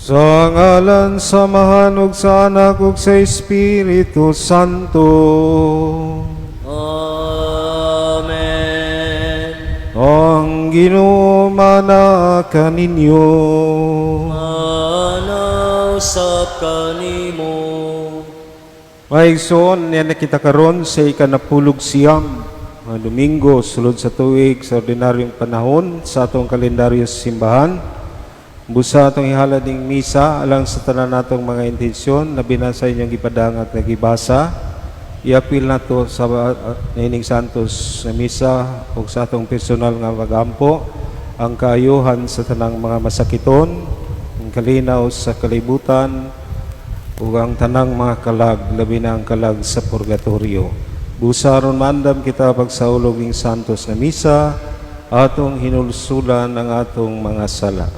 Sa ngalan samahan ug sa Anak ug sa Espiritu Santo. Amen. Ang Ginoo manaka ninyo. Manaw sa kanimo. Maigsoon yan na kita karon sa ikanapulog siyam mga Domingo sulod sa tuig sa ordinaryong panahon sa atong kalendaryo sa simbahan. Busa atong ihalad ning misa alang sa tanan natong mga intensyon na binasa inyong gipadangat nga gibasa. Iapil nato sa nining santos na misa ug sa atong personal nga pagampo ang kaayuhan sa tanang mga masakiton, ang kalinaw sa kalibutan ug ang tanang mga kalag, labi na ang kalag sa purgatorio. Busa ron mandam kita pagsaulog ning santos na misa atong hinulsulan ang atong mga sala.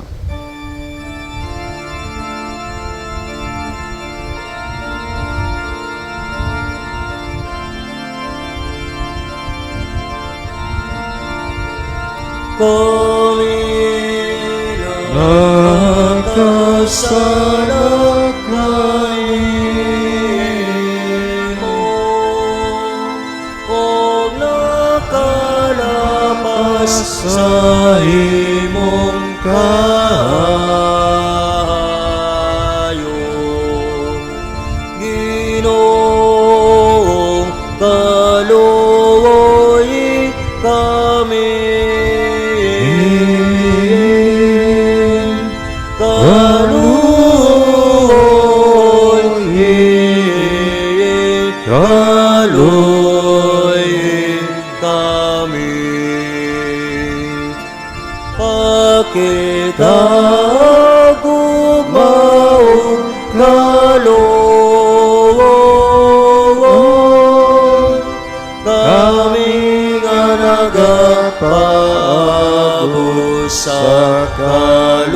Kami nagkasalak mo, o nakalapas sa imong kahayo. Ginoong kaluoy kami. Kitagugmaong kaloob kami nga nagapaabot sa kaluwasan.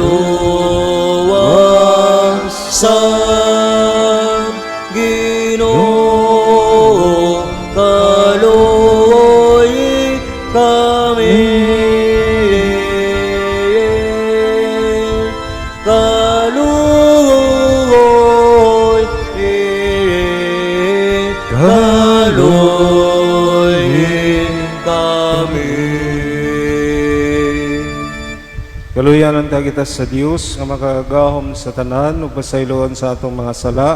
Ginoo kaluoy kami. Kaluyanan ta kita sa Dios nga makagahom sa tanan ug pasayloon sa atong mga sala.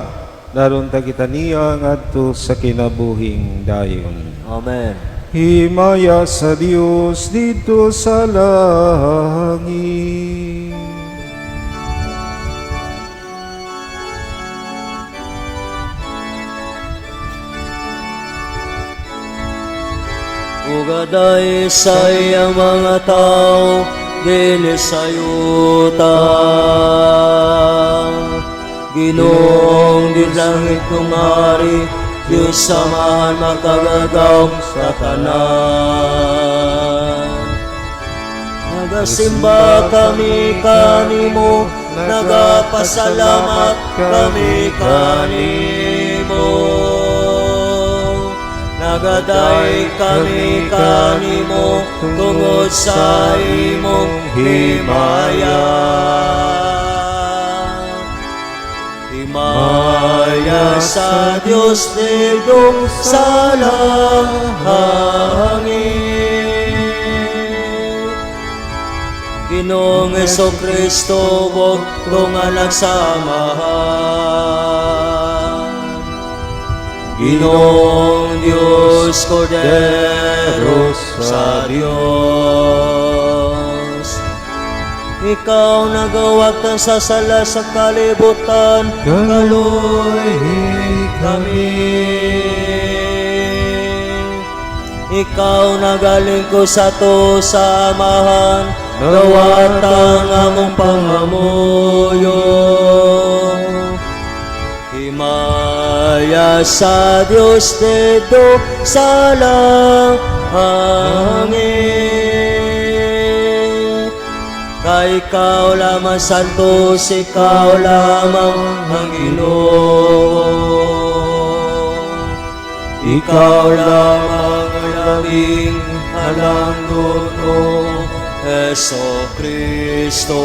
Daron ta kita niya ngadto sa kinabuhing dayon. Amen. Himaya sa Dios dito sa langit. Ugaday sa iyang mga tao ginisayuta. Ginoong di langit kumari, Diyos samahan makagagaw sa tanan. Nagasimba kami kanimo, nagapasalamat kami kanimo. Nagaday kami kanimo tungod sa imong himaya. Himaya sa Diyos nindong sa langit. Ginoong Jesucristo, bugtong anak samahan. Ginoong Diyos, Cordero sa Diyos. Ikaw nagawag tan sa sala sa kalibutan, kaluoy kami. Ikaw nagaling ko sa to sa amahan, gawatan among pangamuyo. Himaya sa Diyos dito sa langit. Kay ikaw lamang santos, ikaw lamang ang Ginoo. Ikaw lamang ang labing alang Heso Kristo.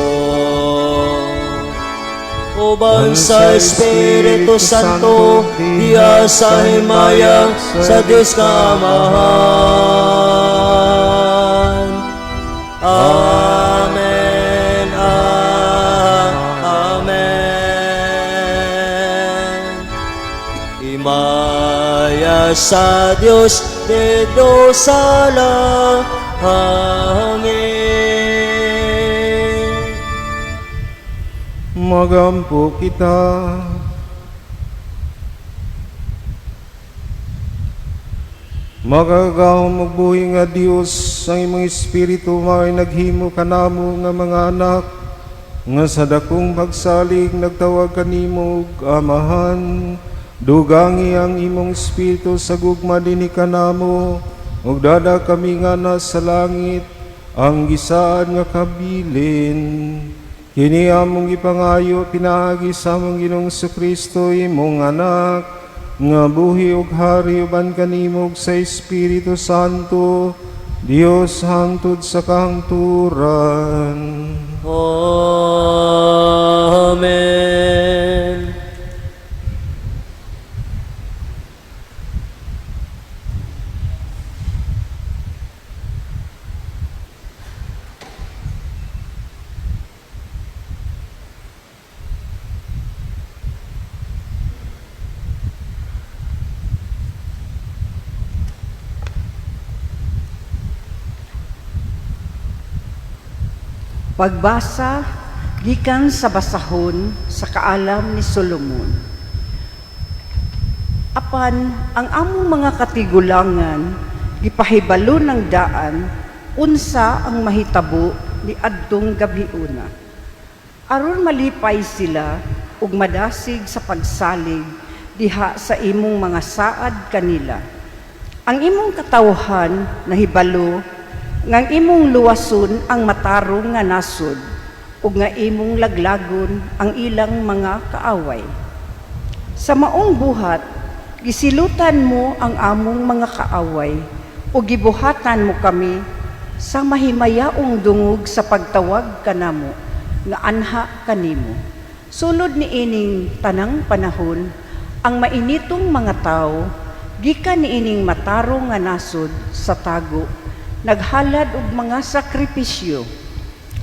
Ubang sa Espiritu Santo, diya sa himaya sa Diyos Kaamahan. Amen. Amen. Himaya sa Diyos dito sa langit. Magampo kita. Magagaw magbuhi nga Dios ang imong espiritu may naghimo kanamo nga mga anak nga sa dakong pagsalig nagtawag kanimo og Amahan. Dugangi ang imong espiritu sa gugma dinhi kanamo ug dada kami nga nasa langit ang gisaan nga kabilin. Kini among ipangayo pinaagi sa among Ginoong Kristo imong anak nga buhi ug hari uban kanimo sa Espiritu Santo Dios hangtod sa kahangturan. Amen. Pagbasa gikan sa basahon sa kaalam ni Solomon. Apan ang among mga katigulangan gipahibalo ng daan unsa ang mahitabo ni adtong gabiuna. Aron malipay sila ug madasig sa pagsalig diha sa imong mga saad kanila. Ang imong katawhan nahibalo ngang imong luwason ang matarong nga nasod ug nga imong laglagon ang ilang mga kaaway. Sa maong buhat, gisilutan mo ang among mga kaaway ug gibuhatan mo kami sa mahimayaong dungog sa pagtawag kanamo nga anha kanimo. Sulod ni ining tanang panahon, ang mainitong mga tao gikan ni ining matarong nga nasod sa tago naghalad og mga sakripisyo,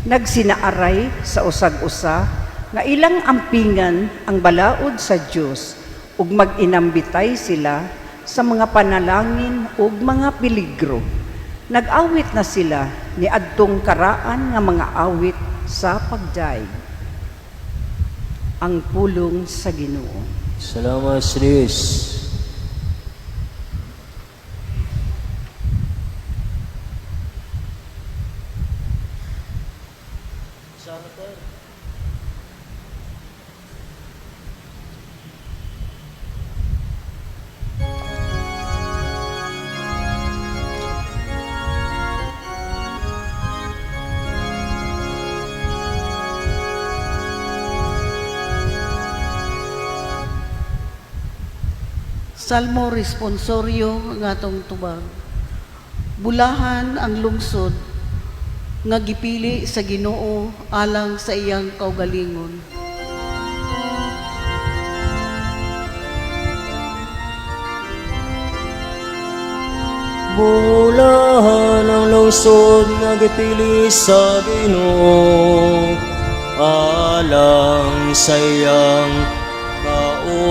nagsinaaray sa usag-usa nga ilang ampingan ang balaod sa Dios ug mag-inambitay sila sa mga panalangin ug mga peligro. Nag-awit na sila ni adtong karaan nga mga awit sa pagdaig. Ang pulong sa Ginoo. Salamat sa Diyos. Salmo responsoryo nga atong tubag. Bulahan ang lungsod nga gipili sa Ginoo alang sa iyang kaugalingon. Bulahan ang lungsod nga gipili sa Ginoo alang sa iyang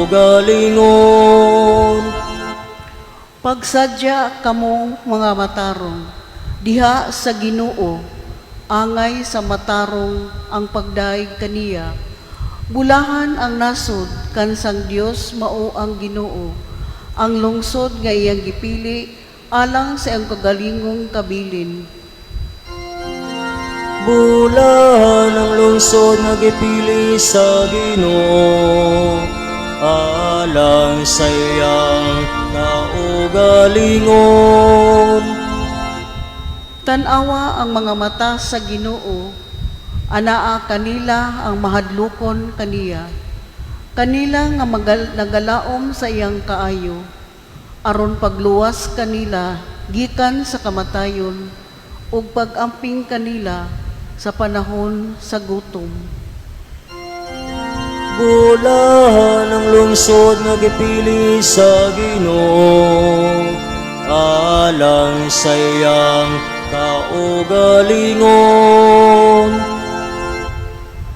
kaugalingon. Pagsadya kamo mga matarong, diha sa Ginoo, angay sa matarong ang pagdaig kaniya. Bulahan ang nasod kansang Dios mao ang Ginoo, ang lungsod nga iyang gipili alang sa iyang kagalingong kabilin. Bulahan ang lungsod nga gipili sa Ginoo alang sa iyang kaugalingon. Tanawa ang mga mata sa Ginoo, anaa kanila ang mahadlukon kaniya. Kanila nga nagalaom sa iyang kaayo, aron pagluwas kanila gikan sa kamatayon ug pag-amping kanila sa panahon sa gutom. Bulahan ang lungsod nga gipili sa Ginoo, alang sa iyang kaugalingon.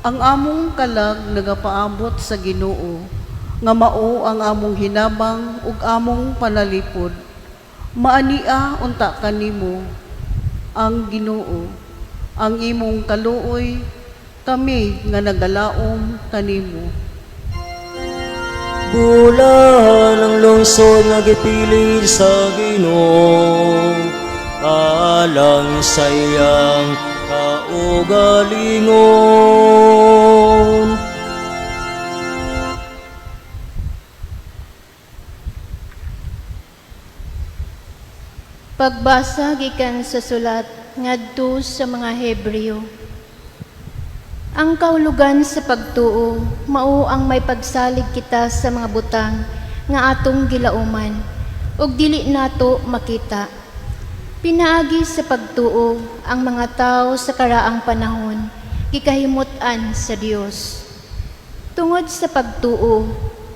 Ang among kalag nagapaabot sa Ginoo, nga mao ang among hinabang ug among panalipod. Maania unta kanimo ang Ginoo, ang imong kaluoy, kami nga nagalaom kanimo. Bulahan ang lungsod nga gipili sa Ginoo, alang sa iyang kaugalingon. Pagbasa gikan sa sulat ngadto sa mga Hebreo. Ang kaulugan sa pagtuo mao ang may pagsalig kita sa mga butang nga atong gilauman ug dili nato makita. Pinaagi sa pagtuo ang mga tao sa karaang panahon gikahimut-an sa Dios. Tungod sa pagtuo,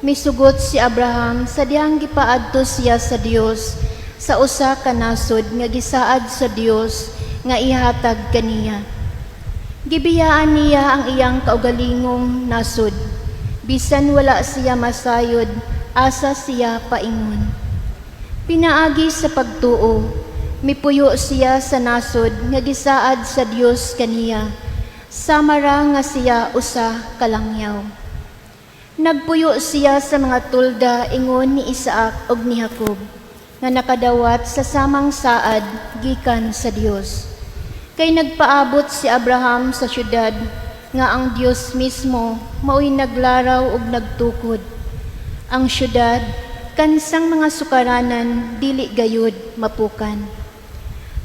misugot si Abraham sa diyang gipaadto siya sa Dios sa usa ka nasod nga gisaad sa Dios nga ihatag kaniya. Gibiyaan niya ang iyang kaugalingong nasod, bisan wala siya masayod, asa siya paingon. Pinaagi sa pagtuo, mipuyo siya sa nasod nga gisaad sa Dios kaniya, samara nga siya usa kalangyaw. Nagpuyo siya sa mga tulda ingon ni Isaac ug ni Jacob, nga nakadawat sa samang saad gikan sa Dios. Kay nagpaabot si Abraham sa syudad nga ang Dios mismo mao'y naglaraw ug nagtukod. Ang syudad kansang mga sukaranan dili gayud mapukan.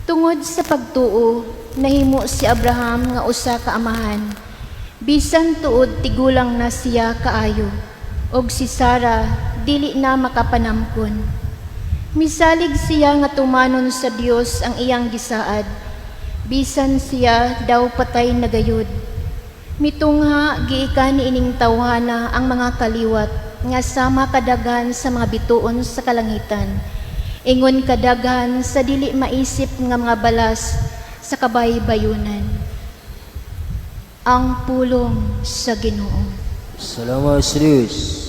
Tungod sa pagtuo, nahimo si Abraham nga usa ka amahan. Bisan tuod tigulang na siya kaayo, og si Sarah dili na makapanamkon. Misalig siya nga tumanon sa Dios ang iyang gisaad, bisan siya daw patay na gayud. Mitungha giikan ni ining tawhana ang mga kaliwat nga sama kadaghan sa mga bituon sa kalangitan. Ingon kadaghan sa dili maisip nga mga balas sa kabaybayunan. Ang pulong sa Ginoo. Salamat sa Diyos.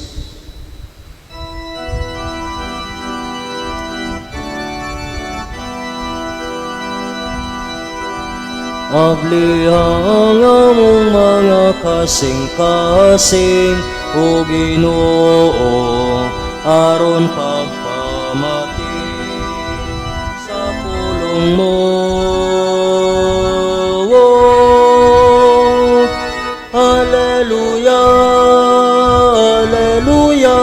Ablihang among mga kasing-kasing o Ginoo, aron pagpamati sa pulong mo. Alleluia, alleluia,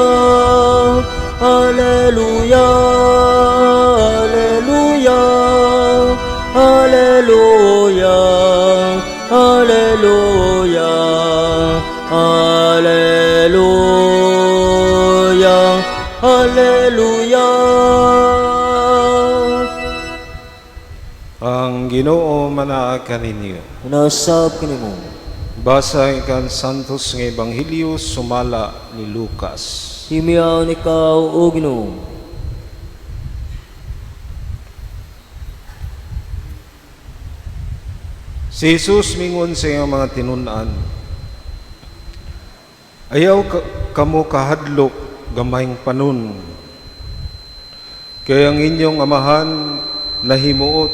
alleluia, alleluia, alleluia, alleluia, alleluia, alleluia. Ang Ginoo manaa kaninyo. Nasab kanimo. Basa ikan Santos nga Ebanghelyo sumala ni Lucas. Himiyaw ikaw o Ginoo. Si Jesus mingon sa iyang mga tinunan, ayaw kamo kahadlok gamayng panon, kaya ang inyong amahan nahimuot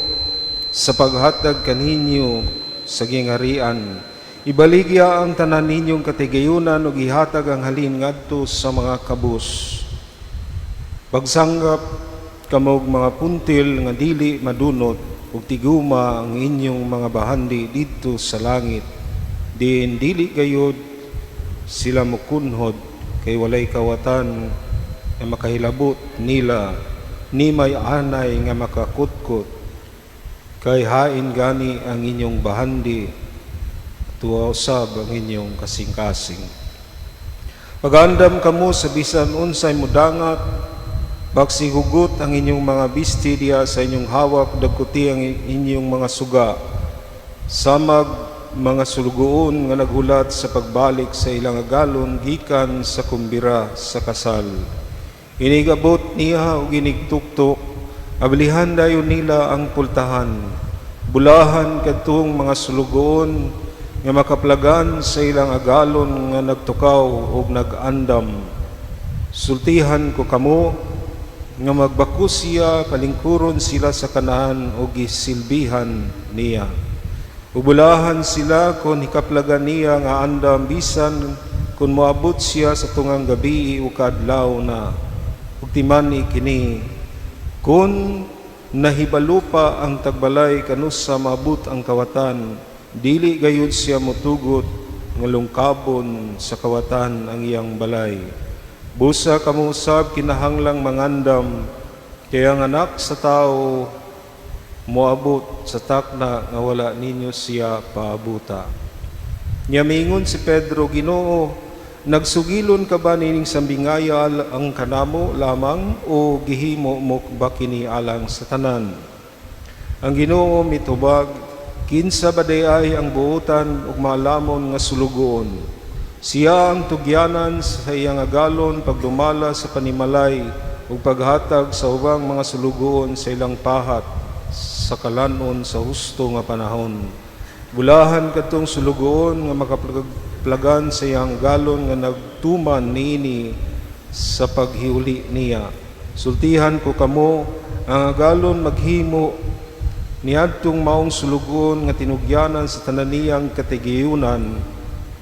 sa paghatag kaninyo sa gingarian. Ibaligya ang tanan ninyong katigayunan ug ihatag ang halin ngadto sa mga kabus. Pagsanggap kamo og mga puntil nga dili madunot ug tiguma ang inyong mga bahandi didto sa langit. Diin dili gayud sila mukunhod kay walay kawatan nga makahilabot nila ni may anay nga makakutkot. Kay hain gani ang inyong bahandi tuwa usab ang inyong kasing-kasing. Pag-andam kamo sa bisan unsay mudangat, bagsigugot ang inyong mga bisti diya sa inyong hawak, dagkuti ang inyong mga suga. Samag mga sulugoon nga naghulat sa pagbalik sa ilang agalon gikan sa kumbira sa kasal. Inigabot niya o ginigtuktok, abilihan dayon nila ang pultahan. Bulahan kadtong mga sulugoon nga makaplagan sa ilang agalon nga nagtukaw o nagandam. Sultihan ko kamo nga magbako siya palingkuron sila sa kanahan o gisilbihan niya. Ubulahan sila kung hikaplagan niya nga andam bisan kung moabot siya sa tungang gabi o kadlaw na. Ugtimani kini kung nahibalo pa ang tagbalay kanusa maabot ang kawatan, dili gayud siya motugot nga lungkabon sa kawatan ang iyang balay. Busa kamo usab kinahanglang mangandam, kaya ang anak sa tao moabot sa takna nga wala ninyo siya paabuta. Nya miingon si Pedro, Ginoo, nagsugilon ka ba nining sambingaya ang kanamo lamang o gihimo mo ba kini alang sa tanan? Ang Ginoo mitubag, kinsa ba ay ang buutan ug maalamon nga sulugoon? Siya ang tugyanan sa iyang agalon pagdumala sa panimalay ug paghatag sa ubang mga sulugoon sa ilang pahat sa kalanon sa husto nga panahon. Bulahan kadtong sulugoon nga makaplagan sa iyang galon nga nagtuman niini sa paghiuli niya. Sultihan ko kamo ang agalon maghimo niadtong maong sulugoon nga tinugyanan sa tananiyang katigayunan.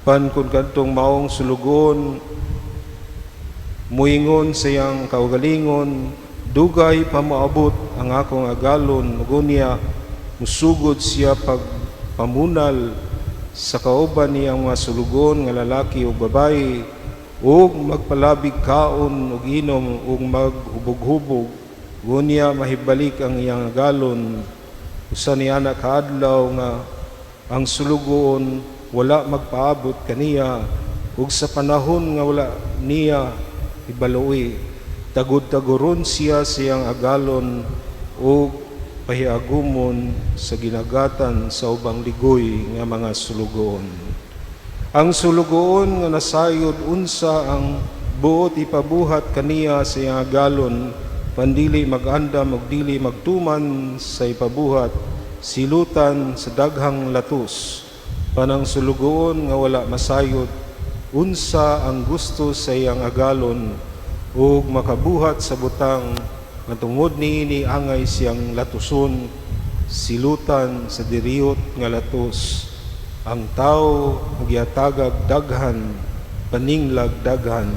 Pan kung kadtong maong sulugon, muingon sa iyang kaugalingon, dugay pa maabot ang akong agalon, gunya, musugod siya pagpamunal sa kauban niyang mga sulugon nga lalaki o babae, ug magpalabig kaon ug inom ug maghubog-hubog, gunya mahibalik ang iyang agalon, usa niya na kaadlaw nga ang sulugon wala magpaabot kaniya ug sa panahon nga wala niya ibaluwi tagod-tagoron siya siyang agalon ug pahiagumon sa ginagatan sa ubang ligoy nga mga sulugoon. Ang sulugoon nga nasayod unsa ang buot ipabuhat kaniya sa iyang agalon, pandili magandam ug dili magtuman sa ipabuhat, silutan sa daghang latos. Panang sulugoon nga wala masayod, unsa ang gusto sa iyang agalon, ug makabuhat sa butang nga tungod niini angay siyang latuson, silutan sa diriyot nga latos. Ang tao gihatagag daghan, paninglag daghan,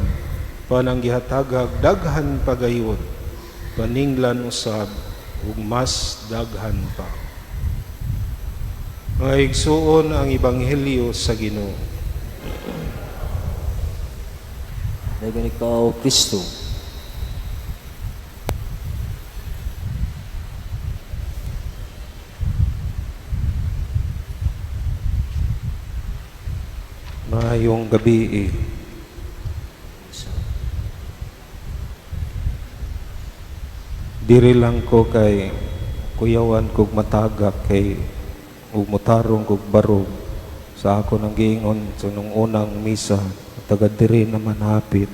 panang gihatagag daghan pagayon, paninglan usab ug mas daghan pa. Mga igsuon ang Ebanghelyo sa Ginoo. Dagan ikaw, Kristo. Maayong gabi Diri lang ko kay kuyawan kog matagak kay ug mutarong kog barog sa ako nang giingon sa nung unang misa, taga diri naman hapit.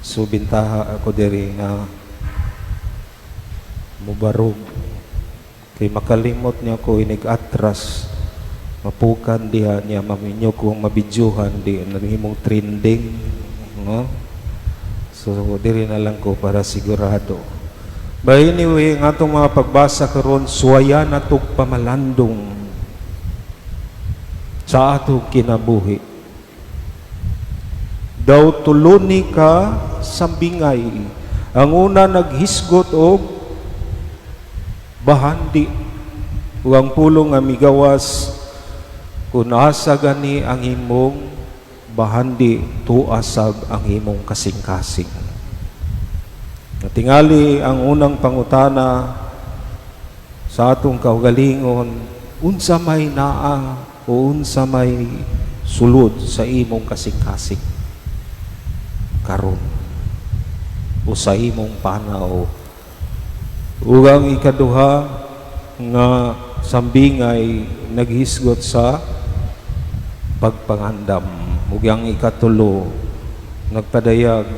So bintaha ako diri nga mubarog kay makalimot niya ko inig atras mapukan diha niya maminyo kong mabidyuhan di nanhimong trending, no? So diri na lang ko para sigurado. But anyway, ang atong mga pagbasa karon, suwaya na tog pamalandong sa atong kinabuhi. Daw tuluni ka sambingay. Ang una naghisgot og bahandi. Ug ang pulong nga migawas kung asa gani ang imong bahandi, tuasag ang imong kasing-kasing. Tingali ang unang pangutana sa atong kaugalingon, unsa may naa o unsa may sulod sa imong kasing-kasing karon o sa imong panaw. Ug ang ikaduha nga sambingay naghisgot sa pagpangandam. Ug ang ikatulo, nagpadayag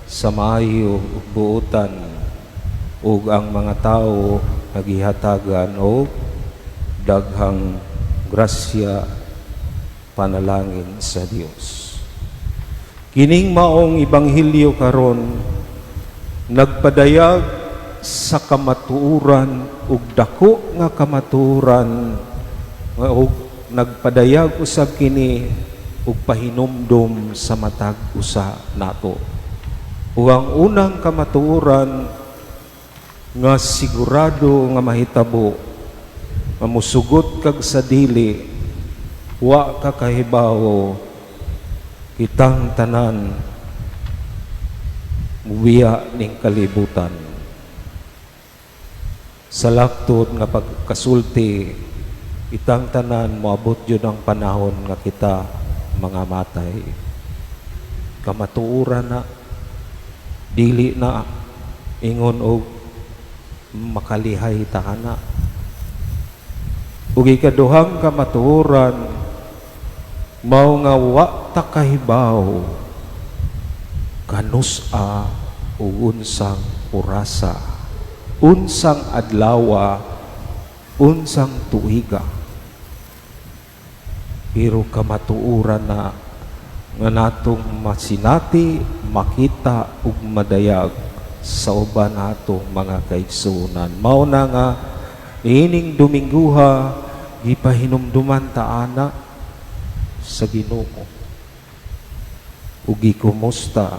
sa maayo ug buotan ug ang mga tao nagihatagan og daghang grasya panalangin sa Dios. Kining maong ibanghilyo karon nagpadayag sa kamatuoran ug dako nga kamatuoran ug nagpadayag usab kini ug pahinumdom sa matag usa nato. Ug ang unang kamatuoran nga sigurado nga mahitabo mamusugot kag sa dili wa kakahibawo kitang tanan muwiya ning kalibutan. Sa laktod nga pagkasulti itang tanan moabot jud ang panahon nga kita mga matay. Kamatuoran na dili na ingon og makalihay tahana. Ug ikaduhang kamatuoran mao nga wa ta kahibaw kanusa ug unsang orasa, unsang adlawa, unsang tuiga. Pero kamatuoran na nga natong masinati, makita ug madayag sa uban natong mga kaigsuonan. Mao na nga ining Domingguha gipahinumduman ta ana sa Ginoo ug gikumusta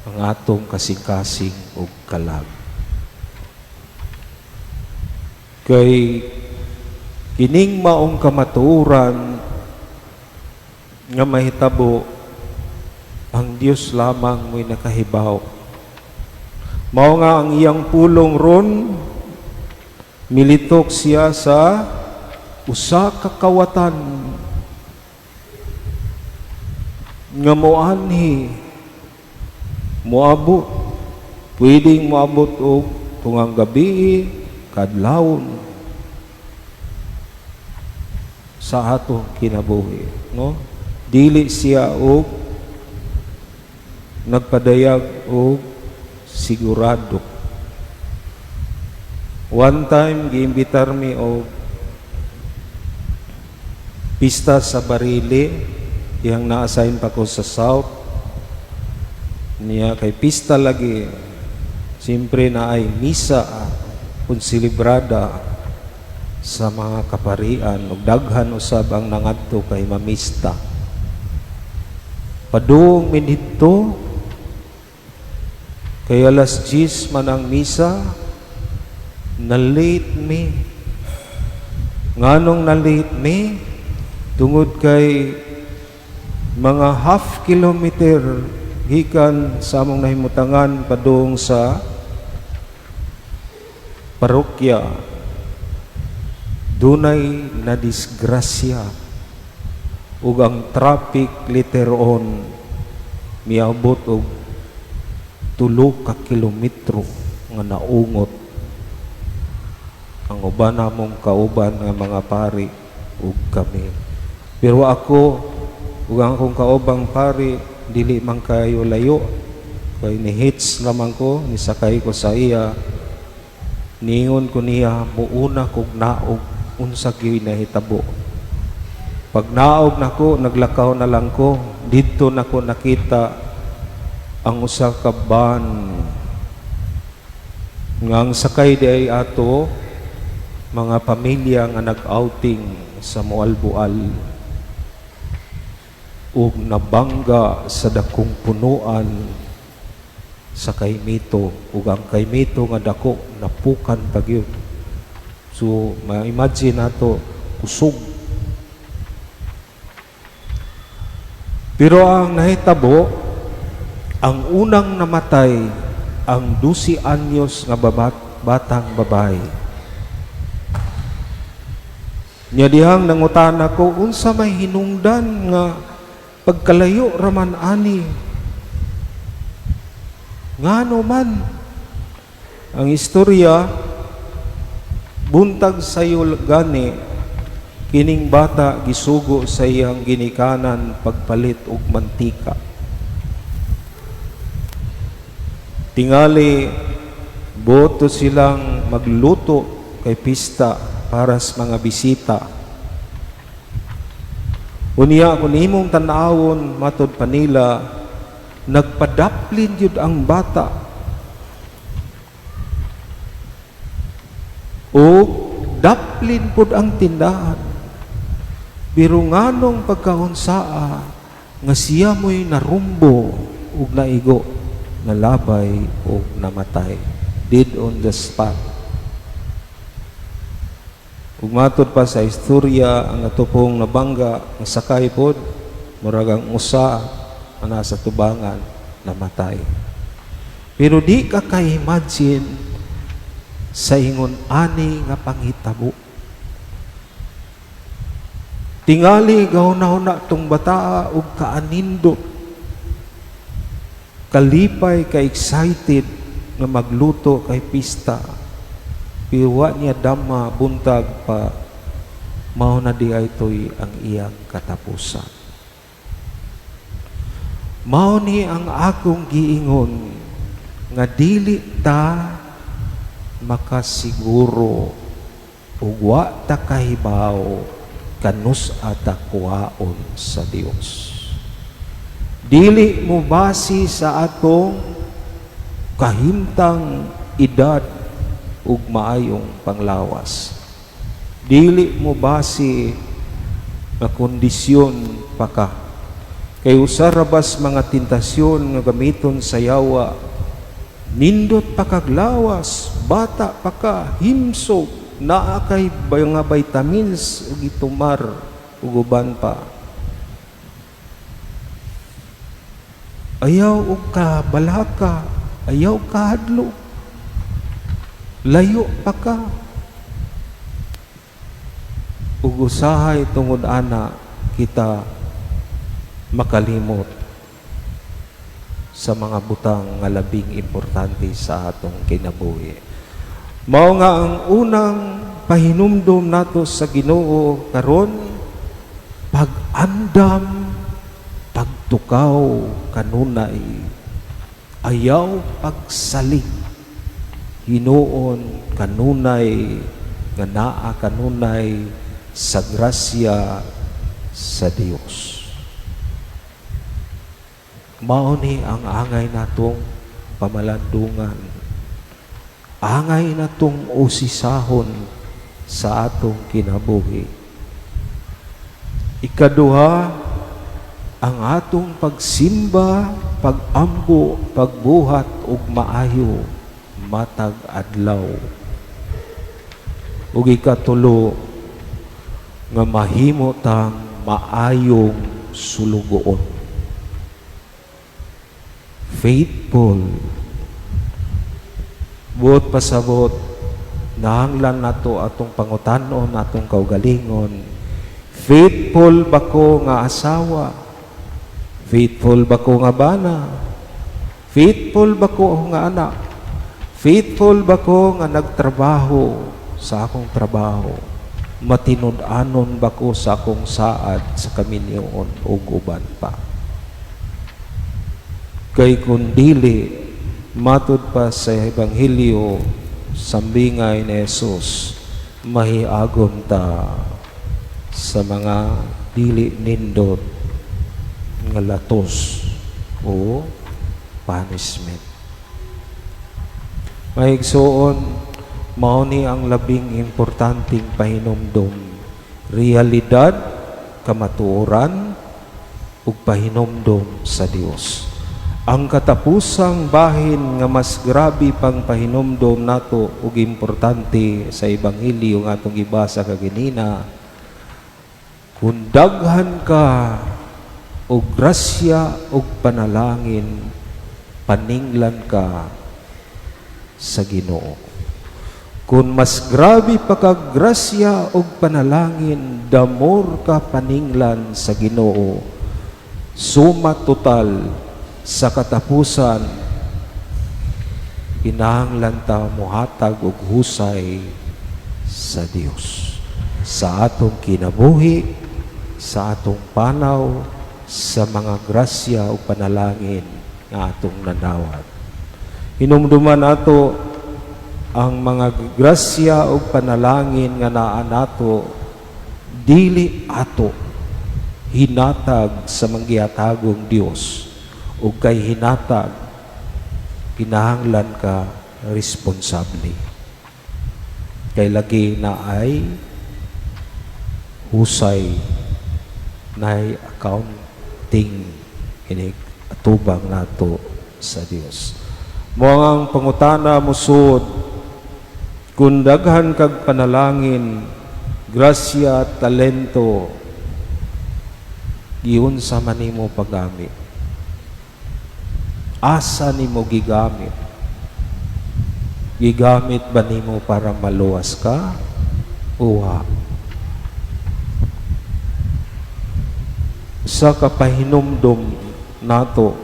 ang atong kasing-kasing ug kalag. Kay kining maong kamatuoran nga mahitabo ang Dios lamang mo'y nakahibaw. Mao nga ang iyang pulong ron militok siya sa usa ka kawatan nga moanhi moabot, pwedeng moabot og tungang gabi kadlawon sa atong kinabuhi, no? Dili siya og nagpadayag og sigurado. One time giimbitar mi og pista sa Barili, iyang na-assign pa ko sa South niya kay pista lagi. Siyempre na ay misa kung silibrada sa mga kaparian ug daghan usab ang nangadto kay mamista. Padung minito kay alas 10 man ang misa, na late me. Nganong na late me? Tungod kay mga half kilometer gikan sa among nahimutangan padung sa parokya, dunay na disgrasya ug ang traffic later on miabot og 3 ka kilometro nga naungot ang uban namong kauban nga mga pari ug kami. Pero ako ug ang akong kaubang pari dili man kayo layo kay ni hits naman ko, nisakay ko sa iya, niingon ko niya muuna kog naog unsa gyud nahitabo. Pag naog nako naglakaw na lang ko, didto nako nakita ang usa ka van nga ang sakay di ay ato mga pamilya nga nag-outing sa Moalboal ug nabangga sa dakong punuan sa Kaimito ug ang Kaimito nga dako napukan pagyud. So ma-imagine nato kusog. Pero ang nahitabo, ang unang namatay ang 12 anyos nga batang babae. Nya dihang nangutana ko unsa may hinungdan nga pagkalayo raman ani. Ngano man ang istorya buntag sayo gani Kining bata gisugo sa iyang ginikanan pagpalit og mantika. Tingali boto silang magluto kay pista para sa mga bisita. Unya kung imong tan-awon matud pa nila, nagpadaplin yun ang bata. O daplin pud ang tindahan. Pero nganong pagkaunsaa nga siya mo'y narumbo ug naigo, nalabay o namatay. Dead on the spot. Ug matod pa sa istorya, ang atupong nabangga, ang sakay pod, muragang usa, ang nasa tubangan, namatay. Pero di ka ka-imagine sa ingon ani nga panghitabo. Tingali gahuna tong bataa ug kaanindot. Kalipay ka excited nga magluto kay pista. Piwa niya dama buntag pa mao na di ay toy ang iyang katapusan. Mao ni ang akong giingon nga dili ta makasiguro ug wa ta kahibaw kanus ata kuhaon sa Dios. Dili mo base sa atong kahimtang edad ug maayong panglawas. Dili mo base na kondisyon pa ka. Kay usarabas mga tentasyon nga gamiton sa yawa, nindot pa kaglawas, bata pa ka, himsog, naa kay mga vitamins ug itumar ug uban pa. Ayaw og kabalaka, ayaw kahadlo, layo pa ka. Ug usahay tungod ana kita makalimot sa mga butang nga labing importante sa atong kinabuhi. Mao nga ang unang pahinumdom nato sa Ginoo karon, pag-andam, pagtukaw kanunay, ayaw pagsalig, hinuon kanunay, nga naa kanunay sa grasya sa Dios. Mao ni ang angay natong pamalandungan, angay natong usisahon sa atong kinabuhi. Ikaduha, ang atong pagsimba, pagambo, pagbuhat ug maayo matag adlaw. Ug ikatulo, nga mahimo tang maayong sulugoon. Faithful. Buot pasabot, nahanglan nato atong pangutanon, atong kaugalingon. Faithful ba ko nga asawa? Faithful ba ko nga bana? Faithful ba ko nga anak? Faithful ba ko nga nagtrabaho sa akong trabaho? Matinud-anon ba ko sa akong saad sa kaminyoon o guban pa? Kay kung dili, matud pa sa Ebanghelyo, sambingay ni Jesus, mahiagon ta sa mga dili nindot nga latos o punishment. Mahigsuon, mao ni ang labing importanteng pahinumdom, realidad, kamatuoran, ug pahinumdom sa Dios. Ang katapusang bahin nga mas grabe pang pahinumdom nato ug importante sa Ebanghelyo nga atong gibasa kaginina, kung daghan ka og grasya ug panalangin, paninglan ka sa Ginoo. Kung mas grabe pa kag grasya ug panalangin, damor ka paninglan sa Ginoo. Suma total sa katapusan, kinahanglan ta mohatag og husay sa Dios. sa atong kinabuhi, sa atong panaw, sa mga grasya o panalangin nga atong nadawat. Hinumduman ato ang mga grasya o panalangin nga naa nato dili ato hinatag sa manggihatagong Dios o kay hinatag kinahanglan ka responsable. Kay lagi na ay husay na accounting ini atubang nato sa Dios. Mo ang pangutana musud kun daghan kag panalangin, grasya, talento, giun sa man nimo paggamit. Asa nimo gigamit? Gigamit ba nimo para maluwas ka? Uwa. Sa kapahinumdom nato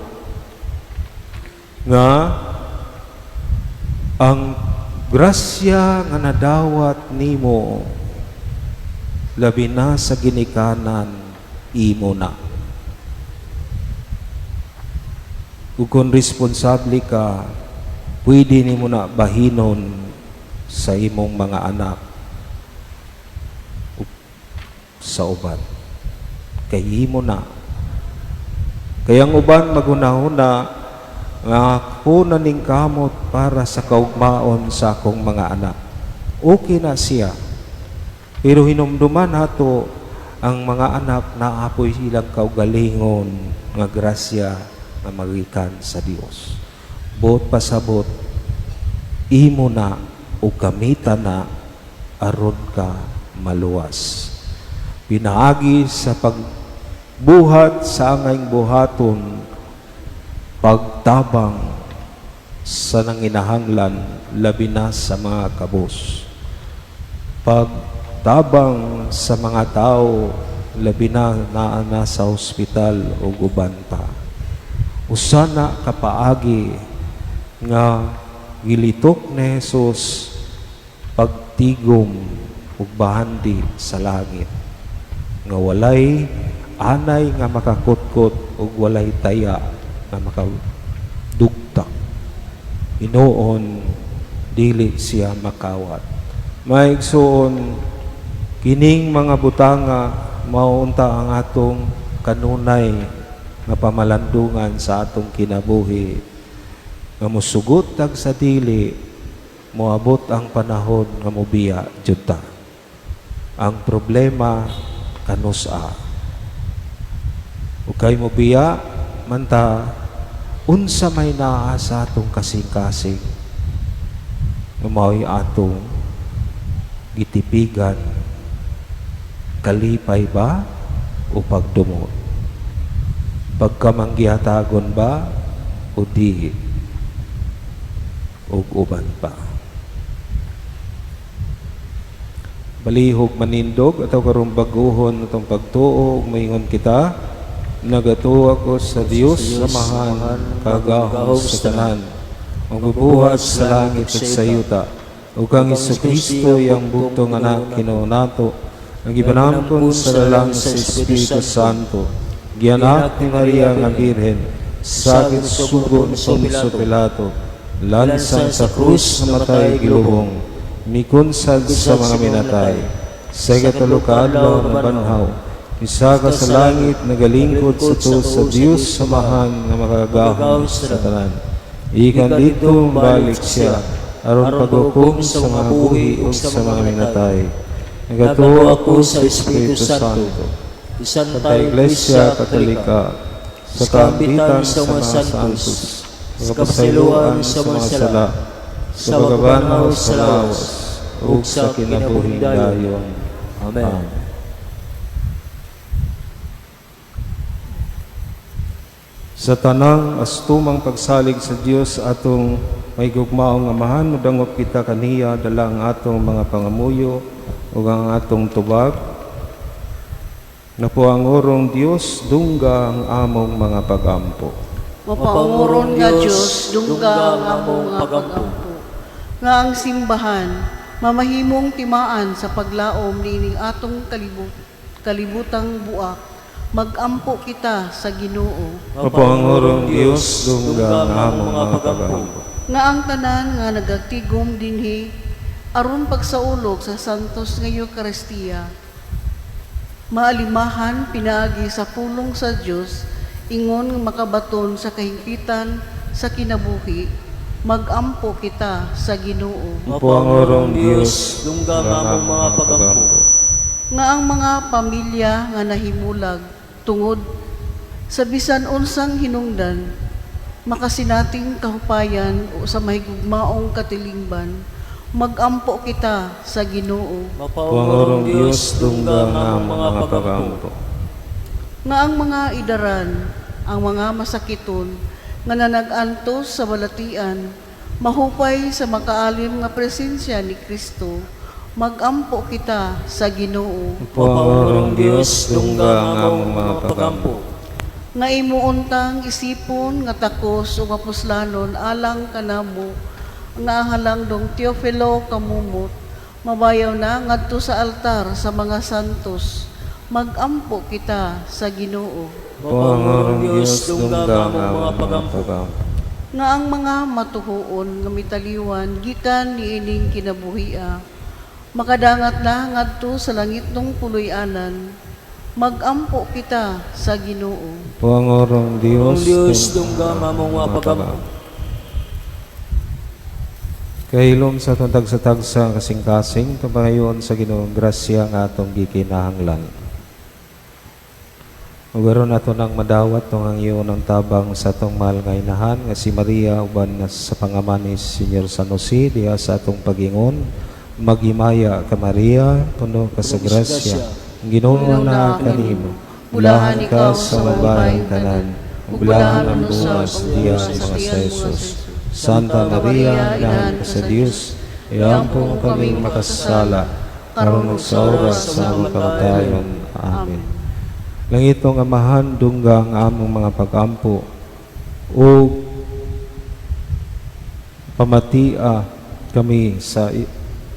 nga ang grasya nga nadawat nimo labi na sa ginikanan imo na. Ug kung responsable ka, pwede nimo na bahinon sa imong mga anak ug sa uban. Kay imo na. Kaya ang uban magunahuna nga ako na ning kamot para sa kaugmaon sa akong mga anak. Okay na siya. Pero hinumduman nato ang mga anak na apoy silang kaugalingon nga grasya nga magikan sa Dios. Bot pasabot, imo na o gamitan na aron ka maluwas. Pinaagi sa pagbuhat sa angayng buhaton, pagtabang sa nanginahanglan labi na sa mga kabos. Pagtabang sa mga tao labi na naa sa ospital o guban pa. Usana kapaagi nga gilitok ni Jesus pagtigom ug bahandi sa langit nga walay anay nga makakutkot ug walay taya nga makadugta. Inoon dili siya makawat. Maigsoon kining mga butanga maunta ang atong kanunay nga pamalandungan sa atong kinabuhi nga musugot tag sa dili moabot ang panahon nga mobiya jud ta. Ang problema kanusa ug kay mobiya man ta unsa may naa sa atong kasing-kasing nga mao'y atong gitipigan, kalipay ba o pagdumot? Pagkamanggihatagon ba o di o uban pa? Balihog manindog ataw karong baguhon atong pagtuo ug moingon kita, nagatuo ako sa Dios samahan kagahom sa tanan, magbubuhat sa langit at sa yuta, ug kang Jesucristo yang butong anak Ginoo nato, nagibanampon sa lalang sa Espiritu Santo, gianak ni Maria nga Birhen, sagit sugo ni Poncio Pilato, lansang sa krus na matay gilubong, mikunsad sa mga minatay, sa ikatulo ka adlaw na banhaw, isaga sa langit nagalingkod sa to sa Dios samahan nga makagahom sa tanan. Ikan dito balik siya aron paghukom sa mga buhi o sa mga minatay. Nagatuo ako sa Espiritu Santo, sa Iglesia Katolika, sa kaambitan sa mga santos, sa kapasiluan sa mga sala, sa pagabanaw sa lawas, ug sa kinabuhing dayon. Amen. Sa tanang astumang pagsalig sa Dios atong may gugmaong amahan, udangop kita kaniya dala ang atong mga pangamuyo ug ang atong tubag. Napuangorong Dios dungga ang among mga pagampo. Mapaunguron nga Diyos, dungga ang among nga pagampo. Nga ang simbahan, mamahimong timaan sa paglaom niining atong kalibutang buak, magampo kita sa Ginoo. Mapangorong Dios, dungga nga among mga pagampo. Nga ang tanan nga nagagtigom dinhi, aron pagsaulog sa santos nga Eucharistia, maalimahan pinaagi sa pulong sa Dios, ingon nga makabaton sa kahimpitan sa kinabuhi, magampo kita sa Ginoo. Mapangorong Dios, dungga nga among mga pagampo. Nga ang mga pamilya nga nahimulag tungod sa bisan unsang hinungdan, makasinating kahupayan o sa mahigugmaong katilingban, magampo kita sa Ginoo. Mapangorong Dios, dungga nga among mga pagampo. Nga ang mga idaran, ang mga masakiton, nga nanag-antos sa balatian, mahupay sa makaalim nga presensya ni Kristo, magampo kita sa Ginoo. Mapangorong Dios, dungga nga among mga pagampo. Nga imuuntang isipon nga takos o mapuslanon alang kanamo, nga halang dong Teofilo kamumot, mabayaw na ngadto sa altar sa mga santos, magampo kita sa Ginoo. Mapangorong Dios, dungga nga among mga pagampo. Nga ang mga matuhuon nga mitaliwan gikan niining kinabuhia, makadangat na ngadto sa langit ng puloy-anan, magampo kita sa Ginoo. Mapangorong Dios, dungga nga among mga pagampo. kahilom sa itong tagsa-tagsa kasing-kasing, tumayon sa Ginoong grasya nga atong gikinahanglan. Ugaron nato nang madawat tong ang iyo ng tabang sa atong mahal nga inahan nga si Maria uban na sa pangaman ni Senyor San Jose diha sa atong pagingon, magimaya ka Maria, puno ka sa grasya. Ang Ginoo na kanimo, bulahan ka sa mabayang tanan, bulahan ang bumas diha sa mga sa Jesus. Santa Maria, inahan ka sa Dios, iampong kaming makasala, karon ug sa oras sa among kamatayon. Amen. Langitong amahan, dungga ang among mga pagampo, o pamatia kami sa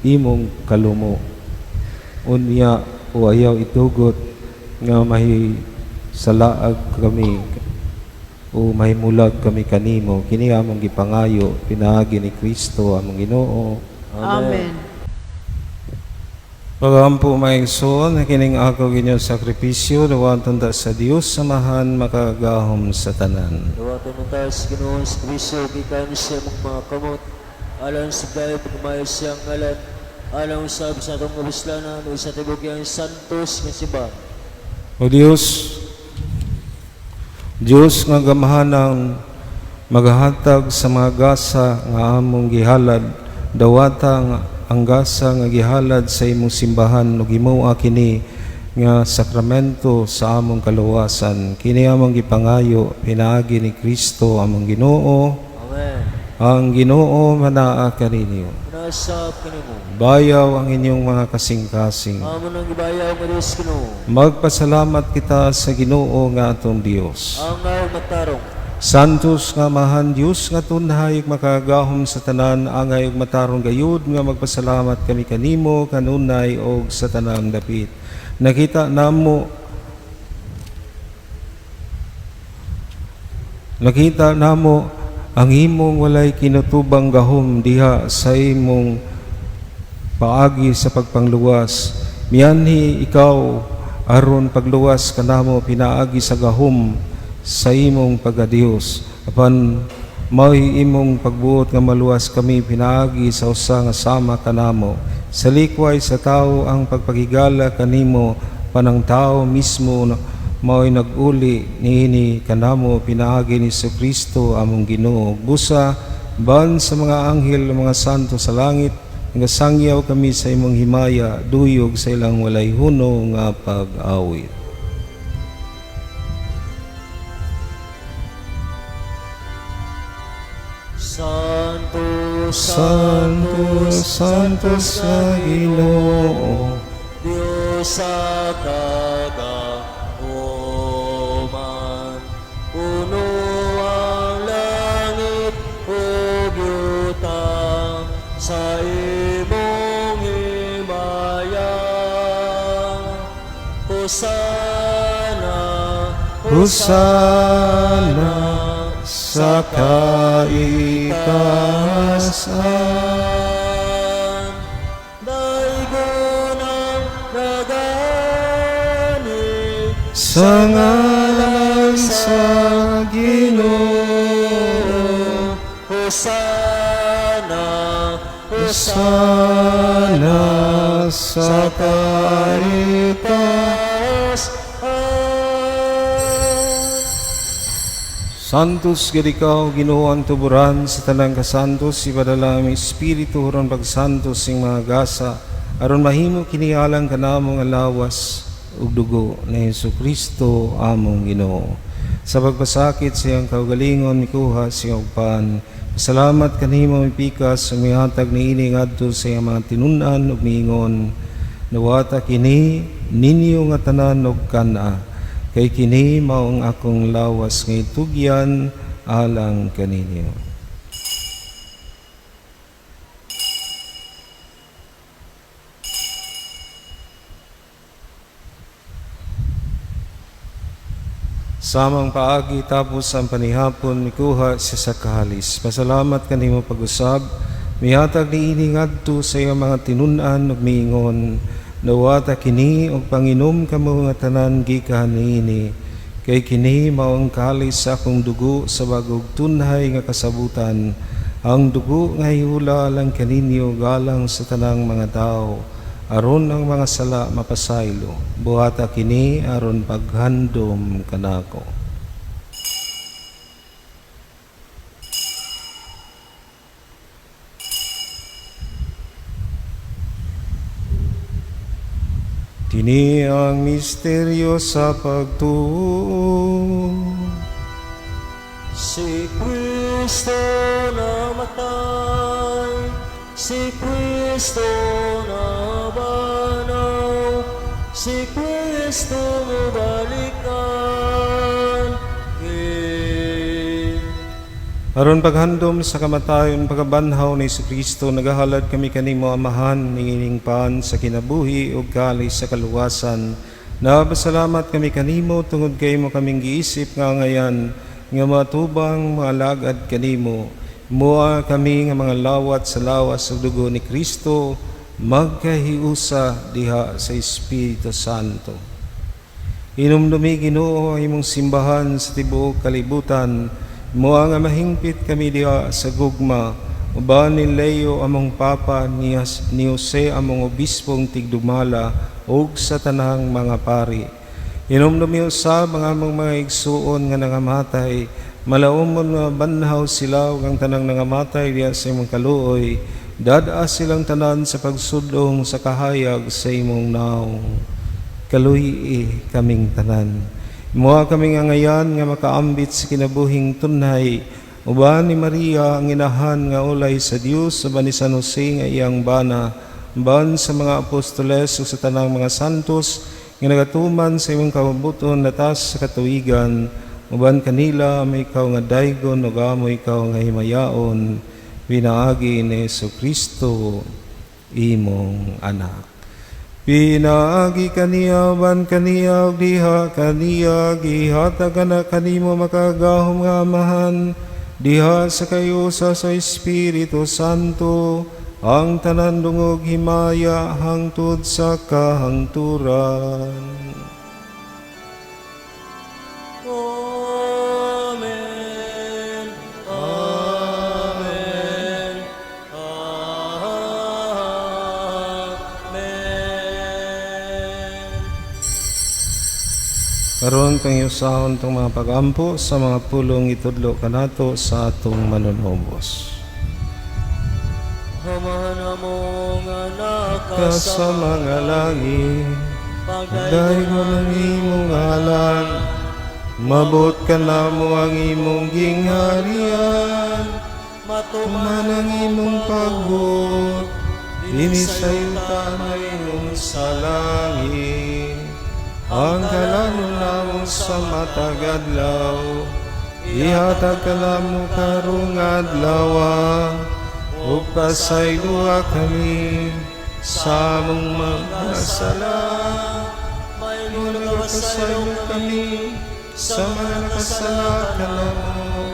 imong kalumo. Unya o ayaw itugot nga mahisalaag kami o mahimulag kami kanimo, kini among gipangayo, pinaagi ni Kristo among Ginoo. Amen. Pagampo maigsoon, kining ako ginyong sakripisyo, dawan tanda sa Dios, samahan makagahom sa tanan. Dawatan mo tayo sa Ginoong Kristo, gikan siya mong mga kamot, alang sa gayo pagmayo siyang ngalan, alang sa atong kabislanan, o sa tibok yung santos nga simbahan. O Dios, Diyos nga gamahanang maghatag sa mga gasa nga among gihalad, dawata ang gasa nga gihalad sa imong simbahan ug himuha kini nga sakramento sa among kaluwasan. Kini among gipangayo pinaagi ni Kristo among Ginoo. Amen. Ang Ginoo manaa kaninyo. Nasab kanimo. Bayaw ang inyong mga kasing-kasing. Amon ang gibayaw nga Diyos Ginoo. Magpasalamat kita sa Ginoo nga atong Dios. Ang ngayon matarong. Santos nga mahan Dios nga tunhay ug makagahom sa tanan, angay ug matarong gayud nga magpasalamat kami kanimo kanunay og sa tanang dapit. Nakita namo ang imong walay kinutubang gahom diha sa imong paagi sa pagpangluwas. Mianhi ikaw aron pagluwas kanamo pinaagi sa gahom sa imong pagadios. Apan mao'y imong pagbuot nga maluwas kami pinaagi sa usa nga sama kanamo. Sa likway sa tao ang pagpakigala kanimo, panang tao mismo mao'y nag-uli niini kanamo pinaagi ni Kristo among Ginoo. Busa ban sa mga anghel mga santo sa langit, nga sangyaw kami sa imong himaya, duyog sa ilang walay huno nga pag-awit. Santo, Santo, Santo sa Ginoo, Diyos sa kagahoman, puno ang langit o yuta sa imong Husana sa kaitaasan. Daigo ng ragani Sa ngalan sa Ginoo, Hosana, Husana sa kaitaasan. Santos gid ikaw Ginoo ang tuburan sa tanang kasantos, ipadala ang espiritu huron pagsantos sing mga gasa aron mahimo kini alang kanamo nga lawas ug dugo ni Hesukristo among Ginoo. Sa pagpasakit siyang kaugalingon mikuha siyang ugpan. Salamat kanimo mipikas sa mihatag niini ngadto sa iyang mga tinun-an ug miingon. Nawata kini ninyo nga tanan ug kana. Kay kini maong akong lawas nga itugyan alang kaninyo. Samang paagi tapos ang panihapon mikuha siya sa kahalis. Pasalamat kanimo pag-usab. Mihatag niini ngadto sa iyang mga tinun-an ug miingon. Nawata kini og panginom kamo nga tanan gikan niini. Kay kini mao ang kalis sa akong dugo sa bagog tunhay nga kasabutan. Ang dugo nga hiula lang kaninyo galang sa tanang mga tao. Aron ang mga sala mapasaylo. Buhata kini aron paghandom kanako. Kini ang misteryo sa pagtuo. Si Kristo namatay, si Kristo nabanaw, si Kristo mabalikan. Aron paghandom sa kamatayon pagabanhaw ni Kristo, nagahalad kami kanimo amahan ningining paan sa kinabuhi ug kalis sa kaluwasan. Nabasalamat kami kanimo tungod kay mo kaming giisip nga ngayan nga matubang mga lagad kanimo. Mua kami nga mga lawat sa lawas ug dugo ni Kristo magkahiusa diha sa Espiritu Santo. Inumdumi Ginoo ang imong simbahan sa tibuok kalibutan. Mua nga mahingpit kami diha sa gugma, uban ni Leo among papa, ni Jose among obispong tigdumala, ug sa tanang mga pari. Inumdumi usab ang among mga igsuon nga nangamatay, malaumon nga banhaw sila ug ang tanang nangamatay diha sa imong kaluoy, dad-a silang tanan sa pagsudlong sa kahayag sa imong naong. Kaluyi kaming tanan. Mua kami nga ngayan nga makaambit sa kinabuhing tunay, uban ni Maria ang inahan nga ulay sa Dios, uban ni San Jose nga iyang bana, uban sa mga apostoles ug sa tanang mga santos nga nagatuman sa imong kabubuton latas sa katuigan, uban kanila may ikaw nga daygon ug amo ikaw nga himayaon, pinaagi ni Jesucristo imong anak. Pinaagi kaniya, ban kaniya, diha kaniya, gihatagan na kanimo makagahom nga amahan, diha sa kayo sa Espiritu Santo, ang tanan dungog himaya hangtod sa kahangturan. Amen. Amen. Karon kang iusahon tong mga pagampo sa mga pulong itudlo kanato sa atong manunobos. Hamahan mo nga Ka sa mga langit, pagday mo ng imong ngalan, mabot ka na mo ang imong gingharian, matuman ang imong pagbuot, dinisayutan ang imong sa langit. Ang kalanon namo sa matagadlaw, ihatag ka namo karong adlaw, ug pasayloa kami sa among mga sala. May pasaylo kami sa mga nakasala kanamo.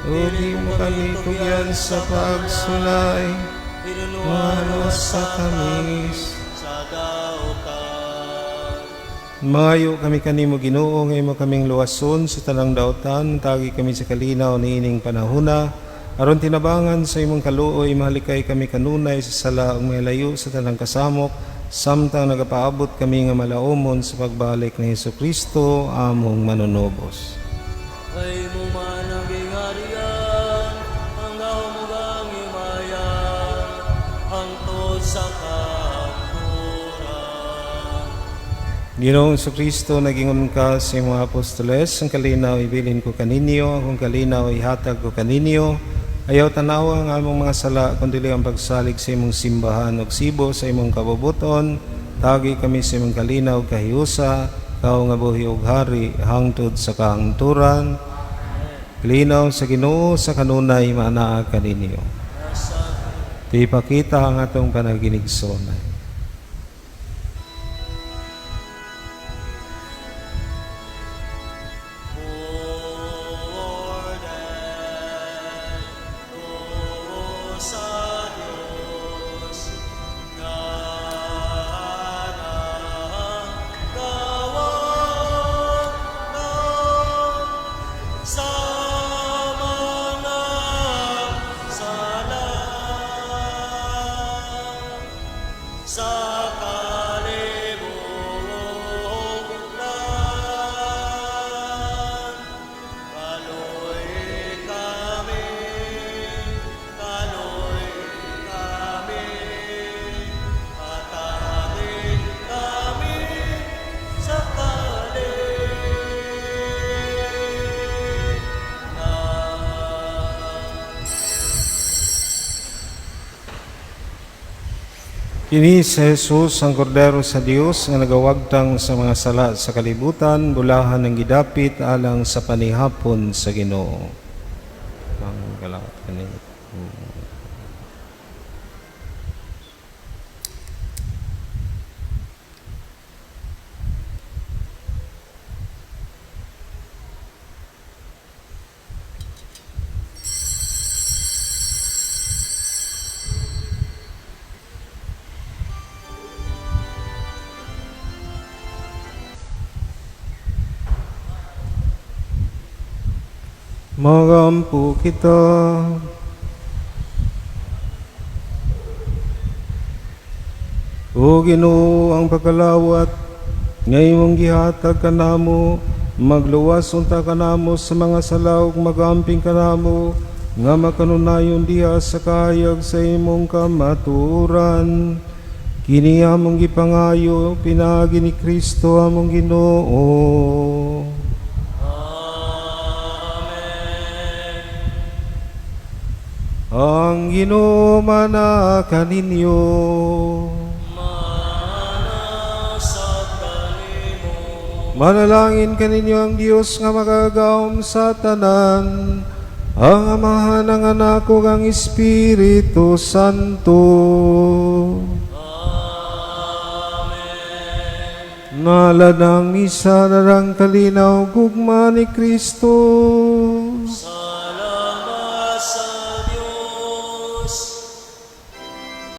Uli mo kami tugyan sa pagsulay, pinunuan sa tamis. Maayo kami kanimo Ginoo, ngay mo kaming luwason sa tanang daotan, tagi kami sa kalinaw niining panahuna, aron tinabangan sa imong kaluoy, mahalikay kami kanunay sa sala ug may layo sa tanang kasamok, samtang nagapaabot kami nga malaumon sa pagbalik ni Hesukristo among manunubos. Ay mo man ang gingarian, ang gaumugang imayan, hangtod sa kampuran. Ginoong Kristo, nagingon ka sa mga apostoles, ang kalinaw ibilin ko kaninyo, akong kalinaw ihatag ko kaninyo. Ayaw tanawa ang among mga sala, kundi ang pagsalig sa imong simbahan ug sibo sa imong kabubuton. Tagi kami sa imong kalinaw kahiusa, kao nga buhi ug hari, hangtod sa kahangturan. Kalinaw sa Ginoo sa kanunay maanaa kaninyo. Ipakita ang atong panaginigsonan. Kini si Jesus ang kordero sa Dios nga nagawagtang sa mga sala sa kalibutan, bulahan ng gidapit alang sa panihapon sa Ginoo. Ang galawat kanina. Magampo kita. O Ginoo, ang pagkalawat nga imong gihatag kanamo, magluwas unta kanamo sa mga sala ug magamping kanamo nga makanunayon diha sa kahayag sa imong kamatuoran. Kini among gipangayo pinaagi ni Kristo among Ginoo. Ang Ginoo mana kaninyo. Manalangin kaninyo ang Dios nga magagawom sa tanan, ang Amahan, ang Anak ug ang Espiritu Santo. Amen. Naladang misa narang kalinaw gugma ni Kristo.